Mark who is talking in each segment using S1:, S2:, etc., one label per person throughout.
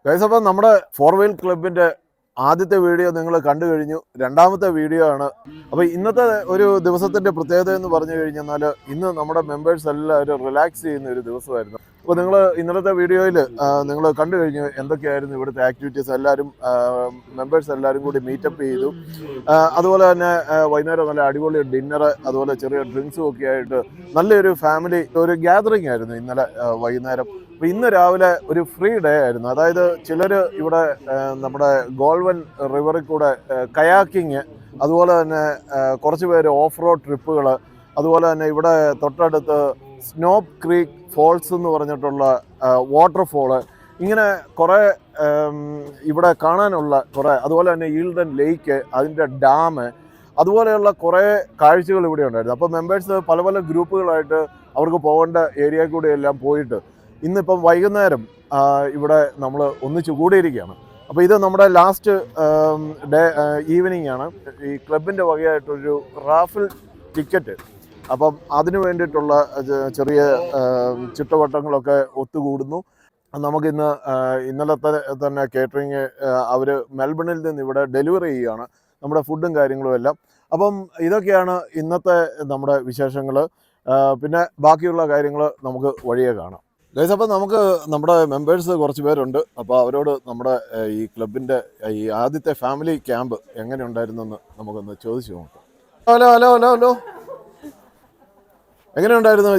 S1: Guys, അപ്പം നമ്മുടെ four wheel ക്ലബിന്റെ ആദ്യത്തെ വീഡിയോ നിങ്ങൾ കണ്ടു കഴിഞ്ഞു. രണ്ടാമത്തെ വീഡിയോ ആണ്. അപ്പോൾ ഇന്നത്തെ ഒരു ദിവസത്തിന്റെ പ്രത്യേകത എന്ന് പറഞ്ഞു കഴിഞ്ഞാൽ ഇന്ന് നമ്മുടെ മെമ്പേഴ്സ് എല്ലാവരും റിലാക്സ് ചെയ്യുന്ന ഒരു ദിവസമായിരുന്നു. അപ്പോൾ നിങ്ങൾ ഇന്നലത്തെ വീഡിയോയിൽ നിങ്ങൾ കണ്ടു കഴിഞ്ഞു എന്തൊക്കെയായിരുന്നു ഇവിടുത്തെ ആക്ടിവിറ്റീസ്. എല്ലാവരും മെമ്പേഴ്സ് എല്ലാവരും കൂടി മീറ്റപ്പ് ചെയ്തു. അതുപോലെ തന്നെ വൈകുന്നേരം നല്ല അടിപൊളി ഡിന്നർ, അതുപോലെ ചെറിയ ഡ്രിങ്ക്സും ഒക്കെ ആയിട്ട് നല്ലൊരു ഫാമിലി ഒരു ഗ്യാതറിംഗ് ആയിരുന്നു ഇന്നലെ വൈകുന്നേരം. അപ്പോൾ ഇന്ന് രാവിലെ ഒരു ഫ്രീ ഡേ ആയിരുന്നു. അതായത് ചിലർ ഇവിടെ നമ്മുടെ ഗോൾവൻ റിവറിൽ കൂടെ കയാക്കിങ്, അതുപോലെ തന്നെ കുറച്ച് പേര് ഓഫ് റോഡ് ട്രിപ്പുകൾ, അതുപോലെ തന്നെ ഇവിടെ തൊട്ടടുത്ത് സ്നോപ്പ് ക്രീക്ക് ഫോൾസ് എന്ന് പറഞ്ഞിട്ടുള്ള വാട്ടർഫോള്, ഇങ്ങനെ കുറേ ഇവിടെ കാണാനുള്ള കുറേ, അതുപോലെ തന്നെ ഈൽഡൻ ലേക്ക്, അതിൻ്റെ ഡാം, അതുപോലെയുള്ള കുറേ കാഴ്ചകൾ ഇവിടെ ഉണ്ടായിരുന്നു. അപ്പോൾ മെമ്പേഴ്സ് പല പല ഗ്രൂപ്പുകളായിട്ട് അവർക്ക് പോകേണ്ട ഏരിയയിൽ കൂടെ എല്ലാം പോയിട്ട് ഇന്നിപ്പം വൈകുന്നേരം ഇവിടെ നമ്മൾ ഒന്നിച്ചു കൂടിയിരിക്കുകയാണ്. അപ്പോൾ ഇത് നമ്മുടെ ലാസ്റ്റ് ഡേ ഈവനിങ് ആണ്. ഈ ക്ലബിൻ്റെ വകയായിട്ടൊരു റാഫിൾ ടിക്കറ്റ്, അപ്പം അതിനു വേണ്ടിയിട്ടുള്ള ചെറിയ ചുറ്റുവട്ടങ്ങളൊക്കെ ഒത്തുകൂടുന്നു. നമുക്കിന്ന് ഇന്നലത്തെ തന്നെ കേറ്ററിങ് അവർ മെൽബണിൽ നിന്ന് ഇവിടെ ഡെലിവറി ചെയ്യുകയാണ് നമ്മുടെ ഫുഡും കാര്യങ്ങളും എല്ലാം. അപ്പം ഇതൊക്കെയാണ് ഇന്നത്തെ നമ്മുടെ വിശേഷങ്ങൾ. പിന്നെ ബാക്കിയുള്ള കാര്യങ്ങൾ നമുക്ക് വഴിയെ കാണാം. ഗൈസ്, അപ്പോൾ നമുക്ക് നമ്മുടെ മെമ്പേഴ്സ് കുറച്ച് പേരുണ്ട്. അപ്പോൾ അവരോട് നമ്മുടെ ഈ ക്ലബിൻ്റെ ഈ ആദ്യത്തെ ഫാമിലി ക്യാമ്പ് എങ്ങനെ ഉണ്ടായിരുന്നെന്ന് നമുക്കൊന്ന് ചോദിച്ചു നോക്കാം. ഹലോ ഹലോ ഹലോ ഹലോ എങ്ങനെ ഉണ്ടായിരുന്നു?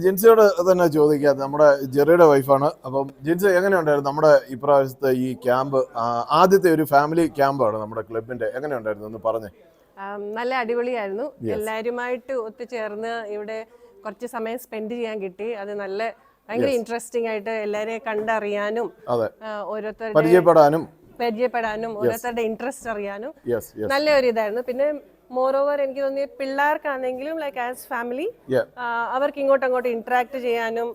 S1: ജിൻസിയോട് തന്നെ ചോദിക്കാം. നമ്മുടെ ജെറിയുടെ വൈഫാണ്. അപ്പം ജിൻസി, എങ്ങനെ ഉണ്ടായിരുന്നു നമ്മുടെ ഇപ്രാവശ്യത്തെ ഈ ക്യാമ്പ്? ആദ്യത്തെ ഒരു ഫാമിലി ക്യാമ്പാണ് നമ്മുടെ ക്ലബിൻ്റെ. എങ്ങനെ ഉണ്ടായിരുന്നു എന്ന് പറഞ്ഞേ.
S2: നല്ല അടിപൊളിയായിരുന്നു. എല്ലാവരുമായിട്ട് ഒത്തുചേർന്ന് ഇവിടെ കുറച്ച് സമയം സ്പെൻഡ് ചെയ്യാൻ കിട്ടി. അത് നല്ല ഭയങ്കര ഇൻട്രസ്റ്റിംഗ് ആയിട്ട് എല്ലാവരെയും കണ്ടറിയാനും ഓരോരുത്തരുടെ പരിചയപ്പെടാനും ഓരോരുത്തരുടെ ഇൻട്രസ്റ്റ് അറിയാനും നല്ലൊരു ഇതായിരുന്നു. പിന്നെ മോറോവർ എനിക്ക് തോന്നിയ പിള്ളേർക്കാണെങ്കിലും ലൈക്ക് ആസ് ഫാമിലി അവർക്ക് ഇങ്ങോട്ടങ്ങോട്ട് ഇന്ററാക്ട് ചെയ്യാനും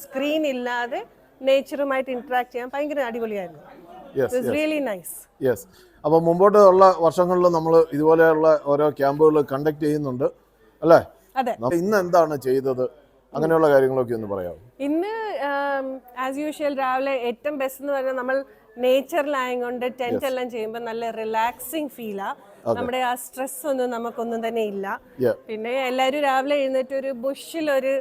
S2: സ്ക്രീൻ ഇല്ലാതെ നേച്ചറുമായിട്ട് ഇന്ററാക്ട് ചെയ്യാൻ ഭയങ്കര അടിപൊളിയായിരുന്നു. Really nice.
S1: യെസ്. അപ്പോൾ മുമ്പോട്ട് ഉള്ള വർഷങ്ങളിൽ നമ്മൾ ഇതുപോലെയുള്ള ഓരോ ക്യാമ്പുകൾ കണ്ടക്ട് ചെയ്യുന്നുണ്ട് അല്ലേ?
S2: അതെ.
S1: ഇന്ന് എന്താണ് ചെയ്തത്, അങ്ങനെയുള്ള കാര്യങ്ങളൊക്കെ ഒന്ന് പറയാമോ?
S2: ഇന്ന് ആസ് യൂഷ്വൽ രാവിലെ ഏറ്റവും ബെസ്റ്റ് എന്ന് പറഞ്ഞാൽ നമ്മൾ നേച്ചറിലായതുകൊണ്ട് ടെന്റ് എല്ലാം ചെയ്യുമ്പോൾ നല്ല റിലാക്സിങ് ഫീലാ. നമ്മുടെ ആ സ്ട്രെസ് ഒന്നും നമുക്കൊന്നും തന്നെ ഇല്ല. പിന്നെ എല്ലാവരും രാവിലെ എഴുന്നേറ്റ് ഒരു ബുഷിലൊരു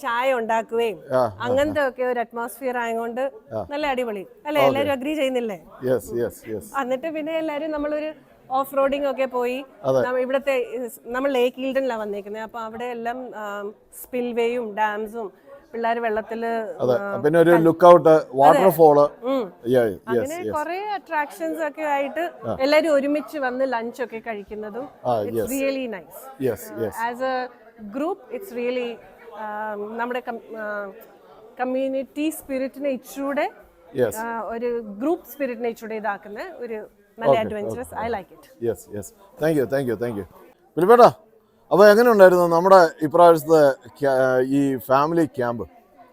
S2: ചായ ഉണ്ടാക്കുകയും അങ്ങനത്തെ ഒക്കെ ഒരു അറ്റ്മോസ്ഫിയർ ആയതുകൊണ്ട് നല്ല അടിപൊളി അല്ലെ? എല്ലാവരും അഗ്രി ചെയ്യുന്നില്ലേ? എന്നിട്ട് പിന്നെ എല്ലാവരും നമ്മളൊരു ഓഫ് റോഡിങ് ഒക്കെ പോയി. ഇവിടത്തെ നമ്മൾ ലേക്ക് ഈൽഡനിലാണ് വന്നേക്കുന്നത്. അപ്പൊ അവിടെ എല്ലാം സ്പിൽവേയും ഡാംസും പിള്ളേർ വെള്ളത്തില്
S1: പിന്നെ ഒരു ലുക്കൗട്ട് വാട്ടർഫോള്,
S2: അങ്ങനെ കുറെ അട്രാക്ഷൻസ് ഒക്കെ ആയിട്ട് എല്ലാരും ഒരുമിച്ച് വന്ന് ലഞ്ച് ഒക്കെ കഴിക്കുന്നതും really nice. As a group it's really നമ്മുടെ കമ്മ്യൂണിറ്റി സ്പിരിറ്റിനെ ഇച്ചൂടെ ഒരു ഗ്രൂപ്പ് സ്പിരിറ്റിനെ ഇച്ചൂടെ ഇതാക്കുന്ന ഒരു നല്ല adventurous. I like it.
S1: Yes yes. Thank you. പിലിപ്പേട്ടാ, അപ്പോൾ എങ്ങനെ ഉണ്ടായിരുന്നു നമ്മുടെ ഇപ്രാവശ്യത്തെ ഈ ഫാമിലി ക്യാമ്പ്?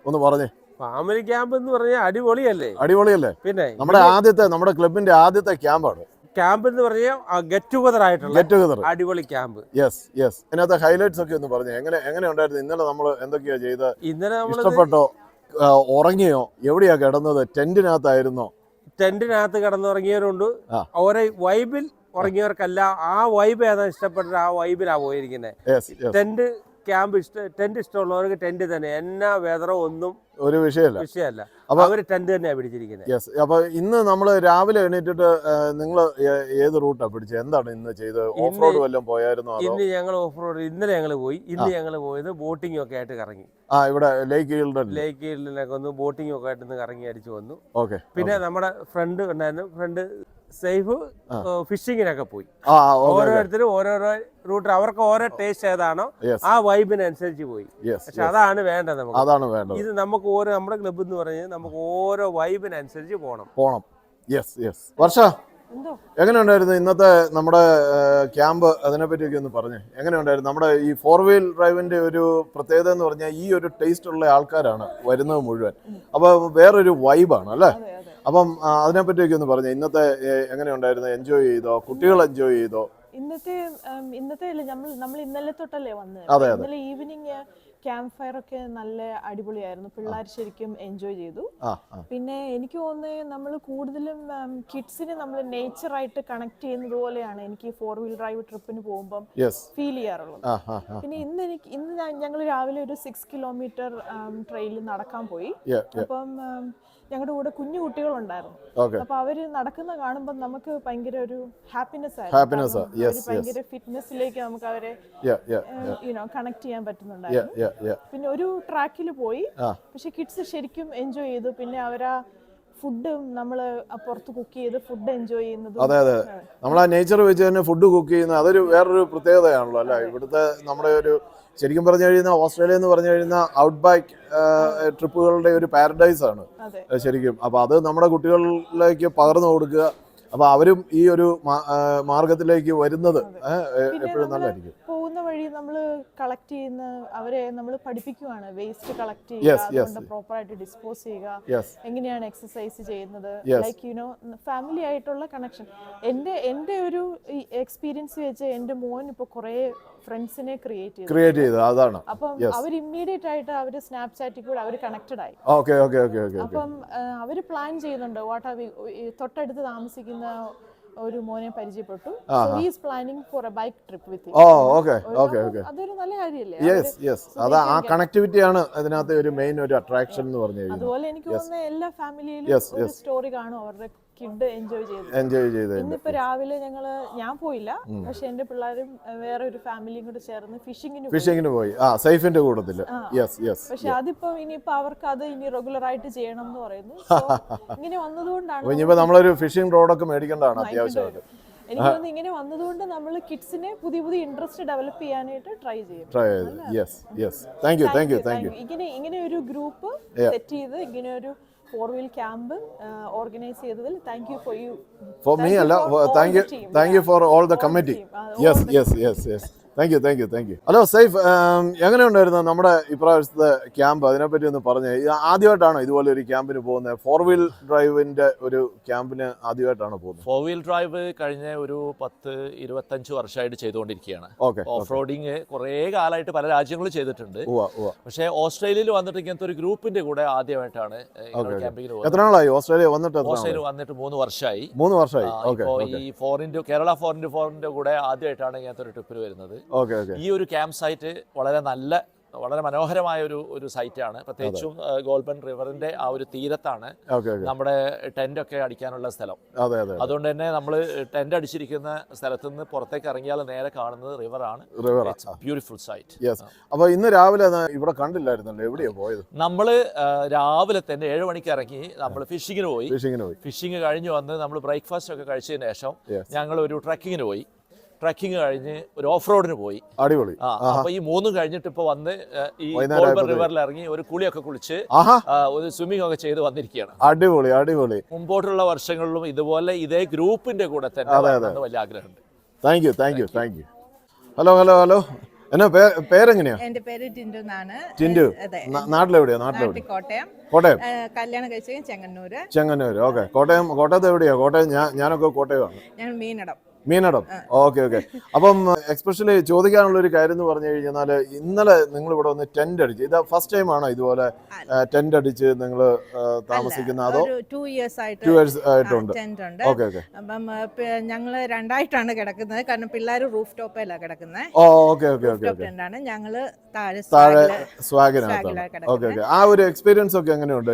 S1: ഒന്ന് പറഞ്ഞേ.
S3: ഫാമിലി ക്യാമ്പ് എന്ന് പറഞ്ഞാൽ അടിപൊളിയല്ലേ? പിന്നെ
S1: നമ്മുടെ ക്ലബിന്റെ ആദ്യത്തെ ക്യാമ്പാണ്.
S3: ക്യാമ്പ് എന്ന് പറഞ്ഞാൽ ഗെറ്റ് ടുഗദർ അടിപൊളി ക്യാമ്പ്.
S1: യെസ്. അതിനകത്തെ ഹൈലൈറ്റ്സ് ഒക്കെ ഒന്ന് പറഞ്ഞേ. എങ്ങനെ ഉണ്ടായിരുന്നു ഇന്നലെ? നമ്മൾ എന്തൊക്കെയാ ചെയ്തത്? ഇന്നലെ ഇഷ്ടപ്പെട്ടോ? ഉറങ്ങിയോ? എവിടെയാ കിടന്നത്? ടെന്റിനകത്തായിരുന്നോ?
S3: ടെന്റിനകത്ത് കിടന്നുറങ്ങിയവരുണ്ട്, ഓരോ വൈബിൽ ഉറങ്ങിയവർക്കല്ല. ആ വൈബ് ഏതാ ഇഷ്ടപ്പെട്ടത് ആ വൈബിലാ പോയിരിക്കുന്നത്. ടെന്റ് ഇഷ്ടമുള്ളവർക്ക് ടെന്റ് തന്നെ, എന്നാ വെതറോ ഒന്നും
S1: ഒരു വിഷയമല്ല.
S3: അപ്പൊ അവര് ടെന്റ് തന്നെയാണ് പിടിച്ചിരിക്കുന്നത്.
S1: യെസ്. അപ്പൊ ഇന്ന് നമ്മൾ രാവിലെ എണീറ്റിട്ട് നിങ്ങൾ ഏത് റൂട്ടാ പിടിച്ചത്? എന്താണ് ഇന്ന് ചെയ്തത്? ഓഫ് റോഡ് വല്ലതും പോയായിരുന്നോ?
S3: ഇന്ന് ഞങ്ങൾ ഓഫ് റോഡ് ഇന്നലെ ഞങ്ങൾ പോയി. ഇന്ന് ഞങ്ങൾ പോയത് ബോട്ടിംഗ് ഒക്കെ ആയിട്ട് കറങ്ങി.
S1: ഇവിടെ ലേക്ക് ഈൽഡനിലൊക്കെ
S3: ഒന്ന് ബോട്ടിംഗ് ഒക്കെ ആയിട്ട് കറങ്ങി അടിച്ചു വന്നു.
S1: ഓക്കെ.
S3: പിന്നെ നമ്മുടെ ഫ്രണ്ട് ഉണ്ടായിരുന്നു, ഫ്രണ്ട് സേഫ് ഫിഷിങ്ങിനൊക്കെ പോയി. ഓരോരുത്തരും ഓരോരോ റൂട്ട്, അവർക്ക് ഓരോ ടേസ്റ്റ് ഏതാണോ ആ വൈബിനനുസരിച്ച് പോയി. പക്ഷെ അതാണ് വേണ്ടത് നമുക്ക്. ഇത് നമുക്ക് നമ്മുടെ ക്ലബ്ബ് എന്ന് പറഞ്ഞാൽ നമുക്ക് ഓരോ വൈബിനനുസരിച്ച് പോണം.
S1: വർഷ, എങ്ങനെ ഉണ്ടായിരുന്നു ഇന്നത്തെ നമ്മുടെ ക്യാമ്പ്? അതിനെ പറ്റിയൊക്കെ ഒന്ന് പറഞ്ഞേ. എങ്ങനെ ഉണ്ടായിരുന്നു? നമ്മുടെ ഈ ഫോർ വീൽ ഡ്രൈവിന്റെ ഒരു പ്രത്യേകത എന്ന് പറഞ്ഞാൽ ഈ ഒരു ടേസ്റ്റ് ഉള്ള ആൾക്കാരാണ് വരുന്നത് മുഴുവൻ. അപ്പൊ വേറൊരു വൈബാണ് അല്ലേ? അപ്പം അതിനെ പറ്റിയൊക്കെ ഒന്ന് പറഞ്ഞേ. ഇന്നത്തെ എങ്ങനെ ഉണ്ടായിരുന്നു? എൻജോയ് ചെയ്തോ? കുട്ടികൾ എൻജോയ് ചെയ്തോ?
S4: ഇന്നത്തെ നമ്മൾ ഇന്നലെ തൊട്ടല്ലേ വന്നത്. ഇന്നലെ ഈവനിങ് ക്യാമ്പ് ഫയർ ഒക്കെ നല്ല അടിപൊളിയായിരുന്നു. പിള്ളേർ ശരിക്കും എൻജോയ് ചെയ്തു. പിന്നെ എനിക്ക് തോന്നുന്നത് നമ്മൾ കൂടുതലും കിഡ്സിനെ നമ്മൾ നേച്ചറായിട്ട് കണക്ട് ചെയ്യുന്നത് പോലെയാണ് എനിക്ക് 4-wheel ഡ്രൈവ് ട്രിപ്പിന് പോകുമ്പോൾ ഫീൽ ചെയ്യാറുള്ളത്. പിന്നെ ഇന്ന് ഞങ്ങൾ രാവിലെ ഒരു 6 കിലോമീറ്റർ ട്രെയിനിൽ നടക്കാൻ പോയി. അപ്പം ഞങ്ങളുടെ കൂടെ കുഞ്ഞു കുട്ടികളുണ്ടായിരുന്നു. അപ്പൊ അവര് നടക്കുന്ന കാണുമ്പോൾ നമുക്ക് ഭയങ്കര ഒരു ഹാപ്പിനെസ് ആയിരുന്നു. ഭയങ്കര ഫിറ്റ്നസിലേക്ക് നമുക്ക് അവരെ കണക്ട് ചെയ്യാൻ പറ്റുന്നുണ്ടായിരുന്നു. പിന്നെ ഒരു ട്രാക്കിൽ പോയി, പക്ഷെ കിഡ്സ് ശരിക്കും എൻജോയ് ചെയ്തു. പിന്നെ അവരാ ഫുഡ് നമ്മൾ പുറത്ത് കുക്ക് ചെയ്ത് ഫുഡ് എൻജോയ് ചെയ്യുന്നത്.
S1: അതെ അതെ, നമ്മൾ ആ നേച്ചർ വെച്ച് തന്നെ ഫുഡ് കുക്ക് ചെയ്യുന്നത് അതൊരു വേറൊരു പ്രത്യേകതയാണല്ലോ അല്ലേ. ഇവിടുത്തെ നമ്മുടെ ഒരു ശരിക്കും പറഞ്ഞു കഴിഞ്ഞാൽ ഓസ്ട്രേലിയ എന്ന് പറഞ്ഞു കഴിഞ്ഞാൽ ഔട്ട് ബാക്ക് ട്രിപ്പുകളുടെ ഒരു പാരഡൈസ് ആണ് ശരിക്കും. അപ്പൊ അത് നമ്മുടെ കുട്ടികളിലേക്ക് പകർന്നു കൊടുക്കുക. അപ്പൊ അവരും ഈ ഒരു മാർഗത്തിലേക്ക് വരുന്നത് എപ്പോഴും നല്ലതായിരിക്കും.
S4: പോകുന്ന വഴി നമ്മൾ കളക്ട് ചെയ്യുന്ന അവരെ നമ്മൾ പഠിപ്പിക്കുവാണ്. വേസ്റ്റ് കളക്ട് ചെയ്യുക, പ്രോപ്പർ ആയിട്ട് ഡിസ്പോസ് ചെയ്യുക, എങ്ങനെയാണ് എക്സസൈസ് ചെയ്യുന്നത്, ലൈക്ക് ഫാമിലി ആയിട്ടുള്ള കണക്ഷൻ. എന്റെ ഒരു എക്സ്പീരിയൻസ് വെച്ച് എന്റെ മോൻ ഇപ്പൊ കുറെ ഫ്രണ്ട്സിനെ ക്രിയേറ്റ് ചെയ്തു.
S1: അതാണ്.
S4: അപ്പം അവർ ഇമ്മീഡിയറ്റ് ആയിട്ട് അവര് സ്നാപ്ചാറ്റിൽ കൂടെ അവർ കണക്റ്റഡ് ആയി. അപ്പം അവര് പ്ലാൻ ചെയ്യുന്നുണ്ട്. തൊട്ടടുത്ത് താമസിക്കുന്ന ഒരു മോനെ പരിചയപ്പെട്ടു. Planning four A bike trip വിത്ത്. അതൊരു നല്ല കാര്യമല്ലേ?
S1: അതാ ആ കണക്ടിവിറ്റി ആണ് അതിനകത്ത് ഒരു മെയിൻ ഒരു അട്രാക്ഷൻ എന്ന് പറഞ്ഞു കഴിഞ്ഞാൽ.
S4: അതുപോലെ എനിക്ക് തോന്നുന്ന എല്ലാ ഫാമിലിയിലും ഒരു സ്റ്റോറി കാണും അവരുടെ കിഡ് എൻജോയ് ചെയ്ത്. ഇന്നിപ്പോ രാവിലെ ഞാൻ പോയില്ല, പക്ഷെ എന്റെ പിള്ളേരും വേറെ ഒരു ഫാമിലിയും കൂടെ ചേർന്ന് ഫിഷിങ്ങിന് പോയി.
S1: സൈഫിന്റെ കൂട്ടത്തില്.
S4: പക്ഷെ അതിപ്പോ ഇനിയിപ്പോ അവർക്ക് അത് ഇനി റെഗുലർ ആയിട്ട് ചെയ്യണം എന്ന് പറയുന്നു. ഇങ്ങനെ വന്നതുകൊണ്ടാണ്
S1: ഇനിയിപ്പോ നമ്മളൊരു ഫിഷിംഗ് റോഡൊക്കെ മേടിക്കേണ്ടതാണ് അത്യാവശ്യമായിട്ട്.
S4: എനിക്ക് തോന്നുന്നു ഇങ്ങനെ വന്നതുകൊണ്ട് നമ്മൾ കിഡ്സിനെ പുതിയ ഇൻട്രസ്റ്റ് ഡെവലപ്പ് ചെയ്യാനായിട്ട് ട്രൈ ചെയ്യും. ഇങ്ങനെ ഒരു ഗ്രൂപ്പ് സെറ്റ് ചെയ്ത് ഇങ്ങനെ ഒരു 4-wheel camp organize ചെയ്തതിൽ thank you
S1: for me alla thank you for all the committee. Yes thank you. Hello Saif, എങ്ങനെയുണ്ടായിരുന്നു നമ്മുടെ ഇപ്രാവശ്യത്തെ ക്യാമ്പ്? അതിനെപ്പറ്റി ഒന്ന് പറഞ്ഞേ. ആദ്യമായിട്ടാണോ ഇതുപോലെ ഒരു ക്യാമ്പിന് പോകുന്നത്? 4-wheel ഡ്രൈവിന്റെ ഒരു ക്യാമ്പിന് ആദ്യമായിട്ടാണോ പോകുന്നത്?
S5: 4-wheel ഡ്രൈവ് കഴിഞ്ഞ ഒരു 10-25 വർഷമായിട്ട് ചെയ്തുകൊണ്ടിരിക്കുകയാണ്. ഓഫ് റോഡിങ് കുറേ കാലമായിട്ട് പല രാജ്യങ്ങളും ചെയ്തിട്ടുണ്ട്. പക്ഷേ ഓസ്ട്രേലിയയിൽ വന്നിട്ട് ഇങ്ങനത്തെ ഒരു ഗ്രൂപ്പിന്റെ കൂടെ ആദ്യമായിട്ടാണ് ക്യാമ്പിങ്ങിന് പോകുന്നത്.
S1: എത്ര നാളായി ഓസ്ട്രേലിയ വന്നിട്ട്?
S5: ഓസ്ട്രേലിയ വന്നിട്ട് 3 വർഷമായി. ഈ 4x4 കേരള 4x4 കൂടെ ആദ്യമായിട്ടാണ് ഇങ്ങനത്തെ ഒരു ട്രിപ്പിന് വരുന്നത്. ഈ ഒരു ക്യാമ്പ് സൈറ്റ് വളരെ മനോഹരമായ ഒരു സൈറ്റാണ്. പ്രത്യേകിച്ചും ഗോൾബൻ റിവറിന്റെ ആ ഒരു തീരത്താണ് നമ്മുടെ ടെന്റ് ഒക്കെ അടിക്കാനുള്ള സ്ഥലം. അതുകൊണ്ട് തന്നെ നമ്മൾ ടെന്റ് അടിച്ചിരിക്കുന്ന സ്ഥലത്ത് നിന്ന് പുറത്തേക്ക് ഇറങ്ങിയാൽ നേരെ കാണുന്നത് റിവറാണ്. Beautiful site.
S1: അപ്പൊ ഇന്ന് രാവിലെ ഇവിടെ കണ്ടില്ലായിരുന്നല്ലോ, എവിടെയാ പോയത്?
S5: നമ്മള് രാവിലെ തന്നെ 7 മണിക്ക് ഇറങ്ങി നമ്മൾ ഫിഷിങ്ങിന് പോയി. ഫിഷിങ് കഴിഞ്ഞ് വന്ന് നമ്മൾ ബ്രേക്ക്ഫാസ്റ്റ് ഒക്കെ കഴിച്ചതിന് ശേഷം ഞങ്ങൾ ഒരു ട്രക്കിങ്ങിന് പോയി. ട്രക്കിങ് കഴിഞ്ഞ് ഒരു ഓഫ് റോഡിന് പോയി.
S1: അടിപൊളി.
S5: അപ്പൊ ഈ 3 കഴിഞ്ഞിട്ട് ഇപ്പൊ വന്ന് ഈ റിവറിൽ ഇറങ്ങി ഒരു കുളിയൊക്കെ കുളിച്ച് ഒരു സ്വിമ്മിംഗ് ഒക്കെ ചെയ്ത് വന്നിരിക്കുകയാണ്.
S1: അടിപൊളി.
S5: മുമ്പോട്ടുള്ള വർഷങ്ങളിലും ഇതുപോലെ ഇതേ ഗ്രൂപ്പിന്റെ കൂടെ തന്നെ വലിയ ആഗ്രഹമുണ്ട്.
S1: Thank you. ഹലോ എന്നാ പേരെങ്ങനെയാ?
S6: എന്റെ പേര് ടിൻഡു എന്നാണ്.
S1: ടിൻഡു. നാട്ടിലെവിടെയാ?
S6: കോട്ടയം. കല്യാണം കഴിച്ചത് ചെങ്ങന്നൂര്. ഓക്കെ.
S1: കോട്ടയത്ത് എവിടെയാ? കോട്ടയം ഞാനൊക്കെ കോട്ടയമാണ്.
S6: ഞാൻ
S1: മീനടം. ഓക്കെ. അപ്പം എക്സ്പെഷ്യലി ചോദിക്കാനുള്ള ഒരു കാര്യം എന്ന് പറഞ്ഞു കഴിഞ്ഞാൽ, ഇന്നലെ നിങ്ങൾ ഇവിടെ വന്ന് ടെന്റ് അടിച്ച്, ഇത് ഫസ്റ്റ് ടൈം ആണോ ഇതുപോലെ ടെന്റ് അടിച്ച് നിങ്ങൾ താമസിക്കുന്ന? അതോ
S6: 2 years
S1: ആയിട്ടുണ്ട്? ഓക്കെ.
S6: അപ്പം ഞങ്ങള് 2ആയിട്ടാണ് കിടക്കുന്നത്. കാരണം പിള്ളേർ റൂഫ് ടോപ്പിലാണ് കിടക്കുന്നത്.
S1: ഓക്കെ.
S6: ഞങ്ങള് താഴെ
S1: സ്വാഗിനകത്താണ്. ഓക്കെ. ആ ഒരു എക്സ്പീരിയൻസ് ഒക്കെ എങ്ങനെയുണ്ട്?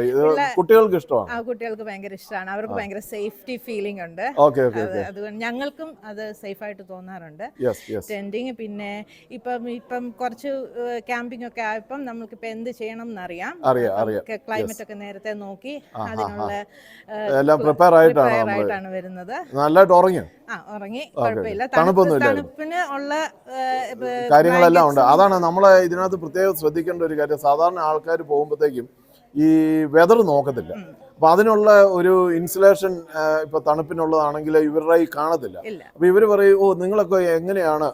S1: കുട്ടികൾക്ക് ഇഷ്ടമാണ്?
S6: കുട്ടികൾക്ക് ഭയങ്കര ഇഷ്ടമാണ്. അവർക്ക് ഭയങ്കര സേഫ്റ്റി ഫീലിംഗ് ഉണ്ട്. അതുകൊണ്ട് ഞങ്ങൾക്കും അത് സേഫ് ആയിട്ട് തോന്നാറുണ്ട്. ടെന്റിങ് പിന്നെ ഇപ്പം കുറച്ച് ക്യാമ്പിംഗ് ഒക്കെ ആയപ്പം നമ്മൾക്ക് ഇപ്പൊ എന്ത് ചെയ്യണം എന്നറിയാം. ക്ലൈമറ്റ് ഒക്കെ നേരത്തെ നോക്കി അതിനുള്ള
S1: എല്ലാം പ്രിപ്പയർ ആയിട്ടാണ്
S6: വരുന്നത്.
S1: നല്ലതായിട്ട് ഉറങ്ങി
S6: കുഴപ്പമില്ല. തണുപ്പിന് ഉള്ള
S1: കാര്യങ്ങളെല്ലാം ഉണ്ട്. അതാണ് നമ്മളെ ഇതിനകത്ത് പ്രത്യേകം ശ്രദ്ധിക്കേണ്ട ഒരു കാര്യം. സാധാരണ ആൾക്കാർ പോകുമ്പോഴത്തേക്കും ഈ വെതർ നോക്കത്തില്ല. അപ്പൊ അതിനുള്ള ഒരു ഇൻസുലേഷൻ ഇപ്പൊ തണുപ്പിനുള്ളതാണെങ്കിൽ ഇവരുടെ ഈ കാണത്തില്ല. അപ്പൊ ഇവര് പറയും, നിങ്ങളൊക്കെ എങ്ങനെയാണ്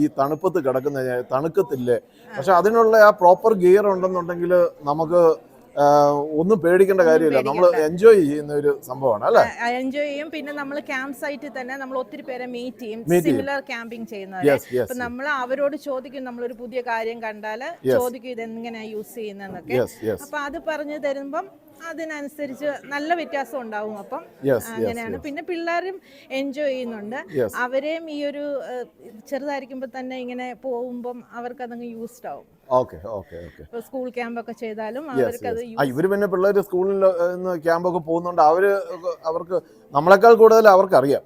S1: ഈ തണുപ്പത്ത് കിടക്കുന്നത്? തണുക്കത്തില്ലേ? പക്ഷെ അതിനുള്ള ആ പ്രോപ്പർ ഗിയർ ഉണ്ടെന്നുണ്ടെങ്കിൽ നമുക്ക് ഒന്നും പേടിക്കേണ്ട കാര്യമില്ല, നമ്മൾ എൻജോയ് ചെയ്യുന്ന ഒരു സംഭവമാണ് അല്ലേ?
S6: എൻജോയ് ചെയ്യും. പിന്നെ നമ്മൾ ക്യാമ്പ് സൈറ്റിൽ തന്നെ നമ്മൾ ഒത്തിരി പേരെ മീറ്റ് ചെയ്യും, സിമിലർ ക്യാമ്പിംഗ് ചെയ്യുന്നവരെ. അപ്പൊ നമ്മൾ അവരോട് ചോദിക്കും, നമ്മളൊരു പുതിയ കാര്യം കണ്ടാല് ചോദിക്കും ഇതെങ്ങനെയാ യൂസ് ചെയ്യുന്നതെന്നൊക്കെ. അപ്പൊ അത് പറഞ്ഞു തരുമ്പം അതിനനുസരിച്ച് നല്ല വ്യത്യാസം ഉണ്ടാവും. അപ്പം അങ്ങനെയാണ്. പിന്നെ പിള്ളേരും എൻജോയ് ചെയ്യുന്നുണ്ട്. അവരെയും ഈ ഒരു ചെറുതായിരിക്കുമ്പോ തന്നെ ഇങ്ങനെ പോകുമ്പം അവർക്ക് അതങ്ങ് യൂസ്ഡ് ആവും. സ്കൂൾ ക്യാമ്പ് ഒക്കെ ചെയ്താലും അവർക്കത്
S1: ഇവര് പിന്നെ പിള്ളേര് സ്കൂളിൽ ക്യാമ്പൊക്കെ പോകുന്നുണ്ട്, അവർക്ക് നമ്മളെക്കാൾ കൂടുതൽ അവർക്ക് അറിയാം.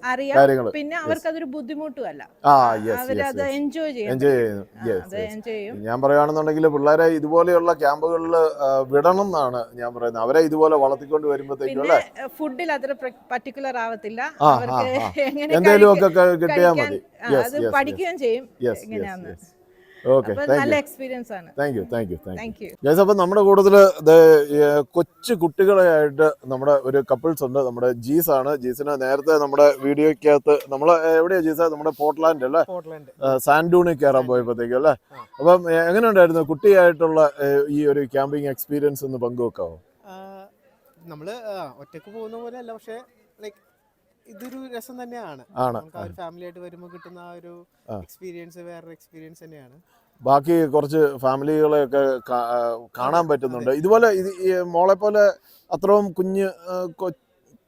S6: പിന്നെ അവർക്കതൊരു ബുദ്ധിമുട്ടുമല്ല, അവരത് എൻജോയ് ചെയ്യും.
S1: ഞാൻ പറയുകയാണെന്നുണ്ടെങ്കിൽ പിള്ളേരെ ഇതുപോലെയുള്ള ക്യാമ്പുകളിൽ വിടണം എന്നാണ് ഞാൻ പറയുന്നത്. അവരെ ഇതുപോലെ വളർത്തിക്കൊണ്ട് വരുമ്പോഴത്തേക്കും
S6: ഫുഡിൽ അത്ര പർട്ടിക്കുലർ ആവത്തില്ല,
S1: എന്തെങ്കിലും ഒക്കെ കിട്ടിയാൽ മതി.
S6: അത് പഠിക്കുകയും ചെയ്യും എങ്ങനെയാന്ന്. നല്ല എക്സ്പീരിയൻസ് ആണ്.
S1: Thank you. അപ്പൊ നമ്മുടെ കൂടുതല് കൊച്ചു കുട്ടികളായിട്ട് നമ്മുടെ ഒരു കപ്പിൾസ് ഉണ്ട്. നമ്മുടെ ജീസ് ആണ്. ജീസിന് നേരത്തെ നമ്മുടെ വീഡിയോക്കകത്ത് നമ്മള് എവിടെയാ ജീസ? നമ്മുടെ പോർട്ട്ലാൻഡ് അല്ലേ, സാൻഡൂണിൽ കയറാൻ പോയപ്പോഴത്തേക്കും അല്ലേ? അപ്പം എങ്ങനെ ഉണ്ടായിരുന്നു കുട്ടിയായിട്ടുള്ള ഈ ഒരു ക്യാമ്പിംഗ് എക്സ്പീരിയൻസ് ഒന്ന് പങ്കുവെക്കാവോ?
S7: നമ്മള് ഒറ്റക്ക് പോകുന്ന പോലെ അല്ല, പക്ഷെ ലൈക്ക് ഇതൊരു രസം തന്നെയാണ്. ഫാമിലി ആയിട്ട് വരുമ്പോൾ കിട്ടുന്ന ആ ഒരു എക്സ്പീരിയൻസ് വേറൊരു എക്സ്പീരിയൻസ് തന്നെയാണ്.
S1: ബാക്കി കുറച്ച് ഫാമിലികളെയൊക്കെ കാണാൻ പറ്റുന്നുണ്ട്. ഇതുപോലെ മോളെ പോലെ അത്രയും കുഞ്ഞ്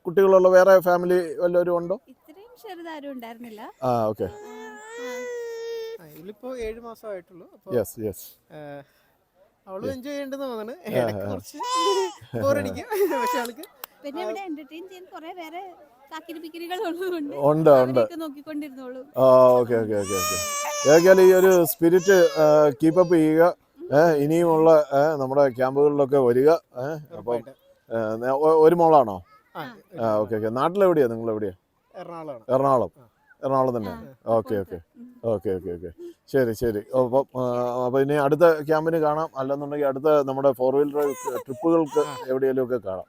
S1: കുട്ടികളുള്ള വേറെ ഫാമിലി വല്ലവരും ഉണ്ടോ?
S8: ഇത്രയും ചെറുതാരും ഉണ്ടായിരുന്നില്ല.
S1: ഓക്കെ.
S7: ഇതിലിപ്പോ 7 മാസമായിട്ടുള്ളൂ. അവള് എൻജോയ് ചെയ്യേണ്ടെന്ന് തോന്നുന്നു. കുറച്ച് ബോറടിക്കും, പക്ഷെ ആൾക്ക്
S8: പിന്നെ ഇവിടെ എന്റർടൈൻ ചെയ്യാൻ കുറെ വേറെ നോക്കിക്കൊണ്ടിരുന്നോളൂ.
S1: ഏതായാലും ഈ ഒരു സ്പിരിറ്റ് കീപ്പപ്പ് ചെയ്യുക. ഇനിയുമുള്ള നമ്മുടെ ക്യാമ്പുകളിലൊക്കെ വരിക. അപ്പം ഒരു മോളാണോ? ഓക്കെ. നാട്ടിലെവിടെയാ? നിങ്ങൾ എവിടെയാ? എറണാകുളം തന്നെ. ഓക്കെ. ശരി. അപ്പൊ ഇനി അടുത്ത ക്യാമ്പിന് കാണാം, അല്ലെന്നുണ്ടെങ്കിൽ അടുത്ത നമ്മുടെ 4-wheel ഡ്രൈവ് ട്രിപ്പുകൾക്ക് എവിടെയെങ്കിലും ഒക്കെ കാണാം.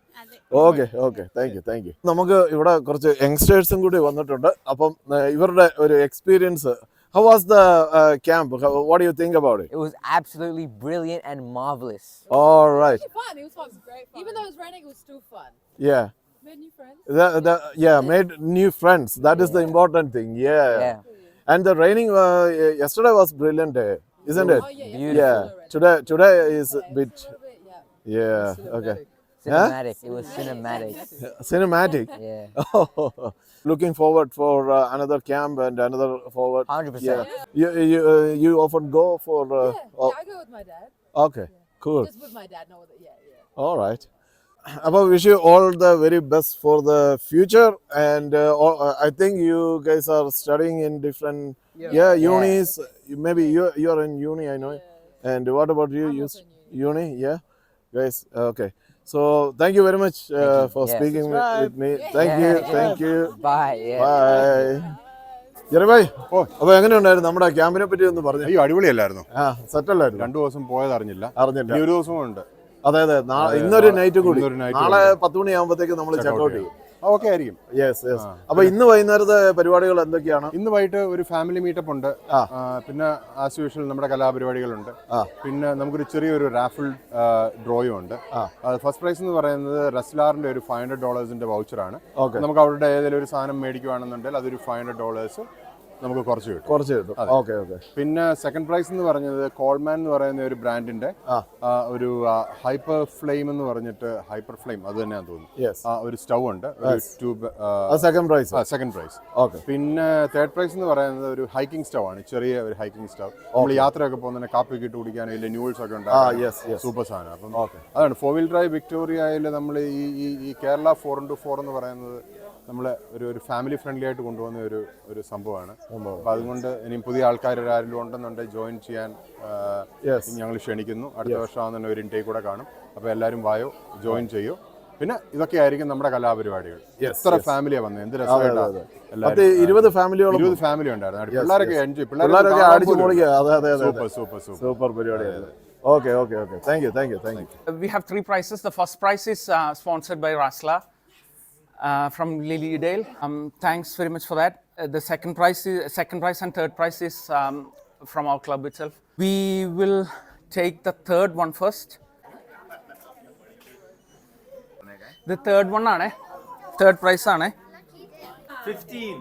S1: ഓക്കെ. Thank you. നമുക്ക് ഇവിടെ കുറച്ച് യങ്സ്റ്റേഴ്സും കൂടി വന്നിട്ടുണ്ട്. അപ്പം ഇവരുടെ ഒരു experience. How was the camp? What do you think about it?
S9: It was absolutely brilliant and marvelous.
S1: All right.
S10: It was fun. Great fun. Even though it was raining, it was still fun.
S1: Yeah.
S10: Made new friends.
S1: Made new friends. That is the important thing. Yeah. And the raining yesterday was brilliant day, isn't it?
S9: Beautiful.
S1: Today is a bit. Okay.
S9: Cinematic. It was cinematic.
S1: Cinematic.
S9: Yeah.
S1: Looking forward for another camp and another forward.
S9: 100%.
S1: You often go for.
S10: I go with my dad.
S1: Okay. Cool.
S10: Just with my dad, no other.
S1: All right. I wish you all the very best for the future, and I think you guys are studying in different unis. Maybe you are in uni, I know. And what about you?
S10: I'm
S1: You
S10: also in
S1: uni, yeah, guys. Okay. So thank you very much for speaking with me. Thank you.
S9: Bye.
S1: Bye. ജെറിഭായ്, അപ്പൊ എങ്ങനെയുണ്ടായിരുന്നു നമ്മുടെ ക്യാമ്പിനെ പറ്റി ഒന്ന് പറഞ്ഞു?
S11: അയ്യോ, അടിപൊളിയല്ലായിരുന്നു.
S1: സെറ്റല്ലായിരുന്നു.
S11: 2 ദിവസം പോയത് അറിഞ്ഞില്ല.
S1: ഇനി
S11: ഒരു ദിവസവും ഉണ്ട്.
S1: അതെ. ഇന്നൊരു നൈറ്റ് കൂടി. നാളെ 10 മണിയാകുമ്പോഴത്തേക്ക് നമ്മൾ ചെക്കൗട്ട് ചെയ്യും.
S11: ഓക്കെ ആയിരിക്കും.
S1: അപ്പൊ ഇന്ന് വൈകുന്നേരത്തെ പരിപാടികൾ എന്തൊക്കെയാണ്?
S11: ഇന്ന് വൈകിട്ട് ഒരു ഫാമിലി മീറ്റപ്പ് ഉണ്ട്. പിന്നെ ആസ് യൂഷ്വൽ നമ്മുടെ കലാപരിപാടികളുണ്ട്. പിന്നെ നമുക്കൊരു ചെറിയൊരു റാഫിൾ ഡ്രോയും ഉണ്ട്. ഫസ്റ്റ് പ്രൈസ് എന്ന് പറയുന്നത് റെസ്ലാറിന്റെ ഒരു $500 വൗച്ചറാണ്. നമുക്ക് അവരുടെ ഏതെങ്കിലും ഒരു സാധനം മേടിക്കുകയാണെന്നുണ്ടെങ്കിൽ അതൊരു $500 നമുക്ക് കുറച്ച് കിട്ടും. ഓക്കെ. പിന്നെ സെക്കൻഡ് പ്രൈസ് എന്ന് പറഞ്ഞത് കോൾമാൻ എന്ന് പറയുന്ന ഒരു ബ്രാൻഡിന്റെ ഒരു ഹൈപ്പർ ഫ്ലെയിം എന്ന് പറഞ്ഞിട്ട്, ഹൈപ്പർ ഫ്ലെയിം അത് തന്നെയാന്ന് തോന്നുന്നു, ഒരു സ്റ്റൗ ഉണ്ട്. ഒരു ട്യൂബ്. Second prize. പിന്നെ തേർഡ് പ്രൈസ് എന്ന് പറയുന്നത് ഒരു ഹൈക്കിംഗ് സ്റ്റൗ ആണ്. ചെറിയ ഒരു ഹൈക്കിംഗ് സ്റ്റൗ. നമ്മൾ യാത്രയൊക്കെ പോകുന്ന കാപ്പി ഇട്ട് കുടിക്കാനോ ഇല്ല ന്യൂൾസ് ഒക്കെ ഉണ്ടാകും. സൂപ്പർ സാധനം. അപ്പം അതാണ് 4-wheel ഡ്രൈവ് വിക്ടോറിയയിൽ നമ്മൾ ഈ കേരള 4x4 എന്ന് പറയുന്നത് നമ്മൾ ഒരു ഫാമിലി ഫ്രണ്ട്ലി ആയിട്ട് കൊണ്ടുപോകുന്ന ഒരു സംഭവമാണ്. അപ്പം അതുകൊണ്ട് ഇനിയും പുതിയ ആൾക്കാർ ആരെങ്കിലും ഉണ്ടെന്നുണ്ടെങ്കിൽ ജോയിൻ ചെയ്യാൻ ഞങ്ങൾ ക്ഷണിക്കുന്നു. അടുത്ത വർഷം തന്നെ ഒരു ഇൻടേക്ക് കൂടെ കാണും. അപ്പോൾ എല്ലാവരും വായോ, ജോയിൻ ചെയ്യൂ. പിന്നെ ഇതൊക്കെ ആയിരിക്കും നമ്മുടെ കലാപരിപാടികൾ. എത്ര ഫാമിലിയാണ് വന്നത്, എന്ത് രസമായിട്ടാണ്.
S1: 20 ഫാമിലി
S11: ഉണ്ടായിരുന്നു. പിള്ളേരൊക്കെ എൻജോയ്,
S1: പിള്ളേരൊക്കെ അടിച്ചു പൊളിക്കുക.
S11: സൂപ്പർ പരിപാടിയായിരുന്നു.
S1: Okay. Thank you.
S12: We have 3 prizes. The first prize is sponsored by Rasla from Lilydale. Thanks very much for that. The second prize and third prize is from our club itself. We will take the third one first. ഇത് third one ആണ്, third prize ആണ്.
S3: 15.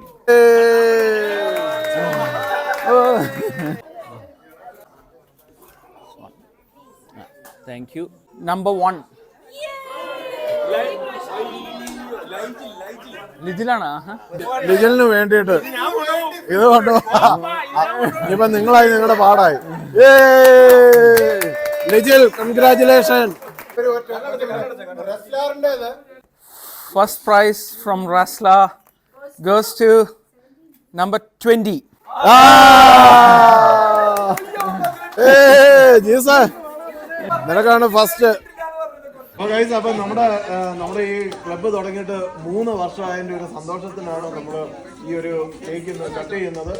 S12: Thank you. Number 1 ലിജിലാണ്.
S1: ലിജലിന് വേണ്ടിയിട്ട് ഇത് കൊണ്ടു ഇപ്പൊ നിങ്ങളായി, നിങ്ങളുടെ പാടായി. ലിജിൽ, congratulation.
S12: First prize from Rasla goes to number 20.
S1: നിനക്കാണ് first. അപ്പൊ നമ്മുടെ ഈ ക്ലബ്ബ് തുടങ്ങിയിട്ട് 3 വർഷമായതിന്റെ ഒരു സന്തോഷത്തിലാണ് നമ്മൾ ഈ ഒരു കേക്ക് കട്ട് ചെയ്യുന്നത്.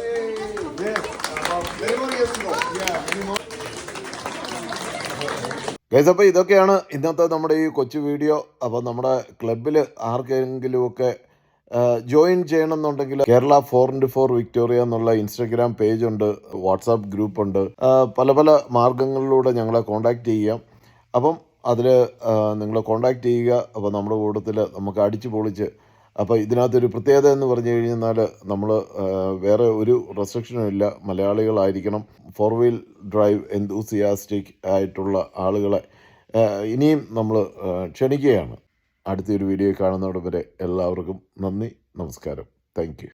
S1: ഗൈസ്, അപ്പോൾ ഇതൊക്കെയാണ് ഇന്നത്തെ നമ്മുടെ ഈ കൊച്ചു വീഡിയോ. അപ്പോൾ നമ്മുടെ ക്ലബ്ബിൽ ആർക്കെങ്കിലുമൊക്കെ ജോയിൻ ചെയ്യണമെന്നുണ്ടെങ്കിൽ കേരള 4x4 വിക്ടോറിയ എന്നുള്ള ഇൻസ്റ്റഗ്രാം പേജുണ്ട്, വാട്സാപ്പ് ഗ്രൂപ്പുണ്ട്. പല പല മാർഗങ്ങളിലൂടെ ഞങ്ങളെ കോൺടാക്റ്റ് ചെയ്യാം. അപ്പം അതിൽ നിങ്ങൾ കോൺടാക്റ്റ് ചെയ്യുക. അപ്പോൾ നമ്മുടെ കൂട്ടത്തിൽ നമുക്ക് അടിച്ചു പൊളിച്ച്, അപ്പോൾ ഇതിനകത്തൊരു പ്രത്യേകത എന്ന് പറഞ്ഞു കഴിഞ്ഞാൽ നമ്മൾ വേറെ ഒരു റെസ്ട്രിക്ഷനും ഇല്ല. മലയാളികളായിരിക്കണം, 4 വീൽ ഡ്രൈവ് എന്തൂസിയാസ്റ്റിക് ആയിട്ടുള്ള ആളുകളെ ഇനിയും നമ്മൾ ക്ഷണിക്കുകയാണ്. അടുത്തൊരു വീഡിയോ കാണുന്നതോടെ വരെ എല്ലാവർക്കും നന്ദി, നമസ്കാരം. Thank you.